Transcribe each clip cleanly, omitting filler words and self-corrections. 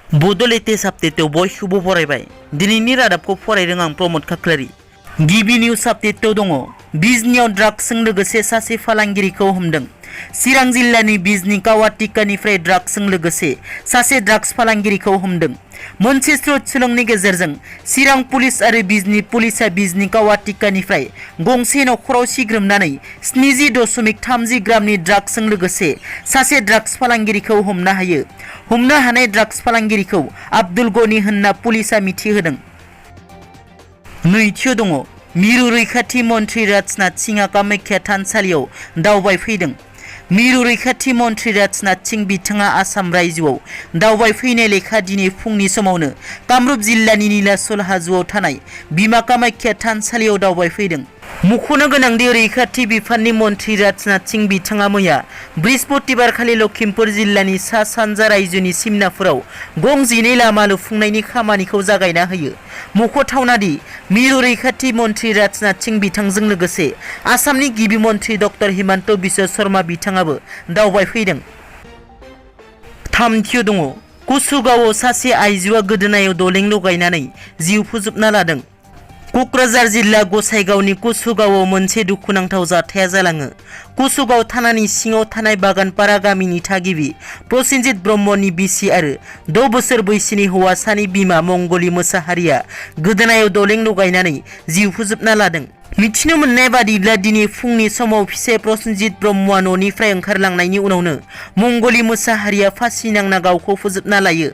बड'लेटेस्ट आपडेटआव बयखौबो बरायबाय। दिनैनि रादाबखौ फरायदों आं प्रमद खाख्लारि। गिबि निउज आपडेटआव दङ बिजनीआव ड्राग्सजों लोगोसे सासे फालांगिरिखौ हमदों। चिरां जिल्लानि बिजनी कावाटिकानिफ्राय ड्राग्सजों लोगोसे सासे ड्राग्स फालांगिरिखौ हमदों। मोनसे स्रोत सोलोंनि गेजेरजों चिरां पुलिस आरो बिजनी पुलिसा बिजनी कावाटिकानिफ्राय गंसे नखराव सिग्रोमनानै 70.30 ग्रामनि ड्राग्सजों लोगोसे सासे ड्राग्स फालांगिरिखौ हमनो हायो। हमनो हानाय ड्राग्स फालांगिरिखौ आब्दुल गनी होनना पुलिसा मिथिहोदों। नैथियाव दङ मिरु रैखाथि मन्थ्रि राजनाथ सिंहआ कामाख्या थानसालियाव दावबायफैदों। मिरु रैखाथि मन्थ्रि राजनाथ सिंह बिथाङा आसाम रायजोआव दावबायफैनाय लेखा दिनै फुंनि समावनो कामरुप जिल्लानि नीलाचल हाजोआव थानाय बिमा कामाख्या थानसालियाव दावबायफैदों। मुख'नो गोनांदि रैखाथि बिफाननि मन्थ्रि राजनाथ सिंह बिथाङा मैया बृहस्पतिबारखालि लखिमपुर जिल्लानि सा सानजा रायजोनि सिमनाफोराव गं 12 लामा लुफुंनायनि खामानिखौ जागायना होयो। मख'थावनादि मिरु रैखाथि मन्थ्रि राजनाथ सिंह बिथांजों लोगोसे आसामनि गिबि मन्थ्रि डक्टर हिमन्त बिश्व शर्मा बिथाङाबो दावबायफैदों। थामथियाव दङ कुसुगावआव सासे आइजोआ गोदोनायाव दलें लगायनानै जिउ फोजोबना लादों। क'क्राझार जिल्ला गसाइगावनि कुसुगावआव मोनसे दुखुनांथाव जाथाया जालाङो। कुसुगाव थानानि सिङाव थानाय बागानपारा गामिनि थागिबि प्रसेनजित ब्रह्मनि बिसि आरो 6 बोसोर बैसोनि हौवासानि बिमा मंगली मोसाहारिया गोदोनायाव दलें लगायनानै जिउ फोजोबना लादों। मिथिनो मोननाय बादिब्ला दिनै फुंनि समाव फिसाय प्रसेनजित ब्रह्मआ न'निफ्राय ओंखारलांनायनि उनावनो मंगली मोसाहारिया फासि नांना गावखौ फोजोबना लायो।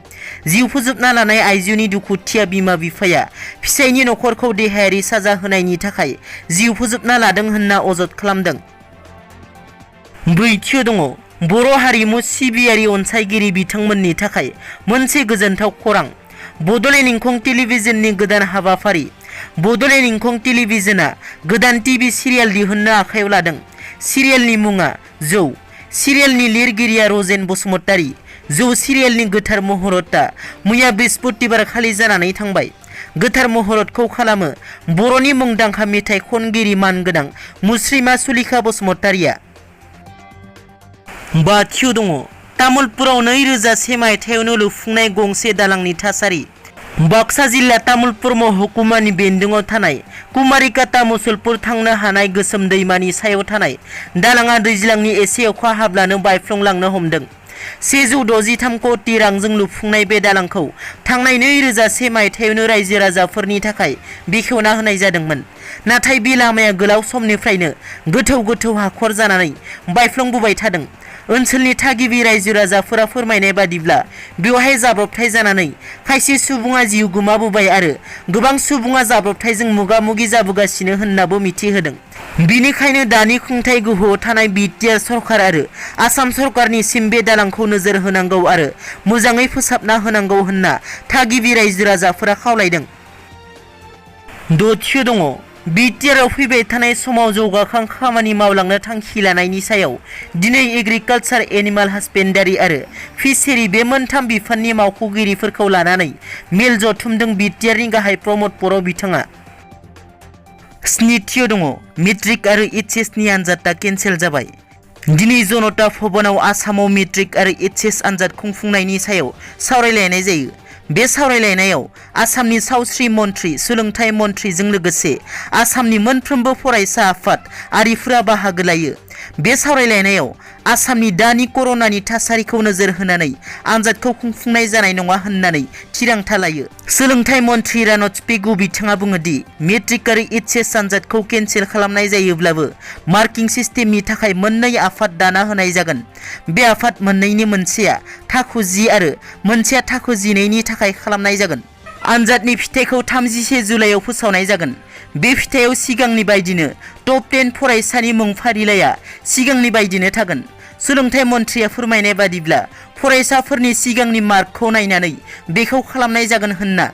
जिउ फोजोबना लानाय आइजोनि दुखुथिया बिमा बिफाया फिसायनि नखरखौ देहायारि साजा होनायनि थाखाय जिउ फोजोबना लादों होनना अजद खालामदों। ब्रैथियाव दङ बर' हारिमु सिबियारि अनसायगिरि बिथांमोननि थाखाय मोनसे गोजोनथाव खौरां। बड'लेण्ड इंखं टेलिभिजननि गोदान हाबाफारि बड'लेण्ड इंखं टेलिभिजनआ गोदान टिभि सिरियाल दिहुननो आखायाव लादों। सिरियालनि मुङा जौ। सिरियालनि लिरगिरिया रजेन बसुमतारी। जौ सिरियालनि गोथार महरतआ मैया बृहस्पतिबार खालि जानानै थांबाय। गोथार महरतखौ खालामो बर'नि मुंदांखा मेथाइ खनगिरि मानगोनां मुस्रिमा सुलिखा बसुमतारीया। बाथियाव दङ तामुलपुराव 2001 मायथाइयावनो लुफुंनाय गंसे दालांनि थासारि। बाक्सा जिल्ला तामुलपुर महकुमानि बेन्दोङाव थानाय कुमारिकाता मुसलपुर थांनो हानाय गोसोम दैमानि सायाव थानाय दालाङा दैज्लांनि एसे अखा हाब्लानो बायफ्लंलांनो हमदों। 163 कोटि रांजों लुफुंनाय बे दालांखौ थांनाय 2001 मायथाइयावनो रायजो राजाफोरनि थाखाय बेखेवना होनाय जादोंमोन। नाथाय बे लामाया गोलाव समनिफ्रायनो गोथौ गोथौ हाखर जानानै बायफ्लंबोबाय थादों। ओनसोलनि थागिबि रायजो राजाफोरा फोरमायनाय बादिब्ला बेवहाय जाब्रबथाय जानानै खायसे सुबुङा जिउ गोमाबोबाय आरो गोबां सुबुङा जाब्रबथायजों मोगा मोगि जाबोगासिनो होननाबो मिथिहोदों। बिनिखायनो दानि खुंथाय गोहोआव थानाय बिटिआर सरकार आरो आसाम सरकारनिसिम बे दालांखौ नोजोर होनांगौ आरो मोजाङै फोसाबना होनांगौ होनना थागिबि रायजो राजाफोरा खावलायदों। दथियाव दङ बिटिआरआव फैबाय थानाय समाव जौगाखां खामानि मावलांनो थांखि लानायनि सायाव दिनै एग्रिकालचार एनिमेल हासबेन्डारि आरो फिसारि बे मोनथाम बिफाननि मावख'गिरिफोरखौ लानानै मेल जथुमदों बिटिआरनि गाहाय प्रमद बर' बिथाङा। स्निथियाव दङ मेट्रिक आरो एचएसनि आनजादा केन्सेल जाबाय। दिनै जनता भवनाव आसामाव मेट्रिक आरो एचएस आनजाद खुंफुंनायनि सायाव सावरायलायनाय जायो। बे सावरायलायनायाव आसामनि सावस्रि मन्थ्रि सोलोंथाइ मन्थ्रिजों लोगोसे आसामनि मोनफ्रोमबो फरायसा आफाद आरिफोरा बाहागो लायो। बे सावरायलायनायाव आसामनि दानि कर'नानि थासारिखौ नोजोर होनानै आनजादखौ खुंफुंनाय जानाय नङा होननानै थिरांथा लायो। सोलोंथाइ मन्थ्रि रानथ पेगु बिथाङा बुङोदि मेट्रिक आरो एचएस आनजादखौ केन्सेल खालामनाय जायोब्लाबो मार्किं सिस्टेमनि थाखाय मोननै आफाद दाना होनाय जागोन। बे आफाद मोननैनि मोनसेया थाखो 10 आरो मोनसेया थाखो 12नि थाखाय खालामनाय जागोन। आनजादनि फिथाइखौ 31 जुलाइआव फोसावनाय जागोन। बे फिथाइयाव सिगांनि बायदिनो टप 10 फरायसानि मुं फारिलाइया सिगांनि बायदिनो थागोन। सोलोंथाइ मन्थ्रिया फोरमायनाय बादिब्ला फरायसाफोरनि सिगांनि मार्कखौ नायनानै बेखौ खालामनाय जागोन होनना।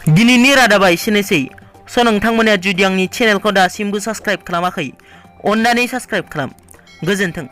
दिनैनि रादाबा एसेनोसै। नोंथांमोना जुदि आंनि चेनेलखौ दासिमबो साबस्क्राइब खालामाखै अन्नानै साबस्क्राइब खालाम। गोजोन्थों।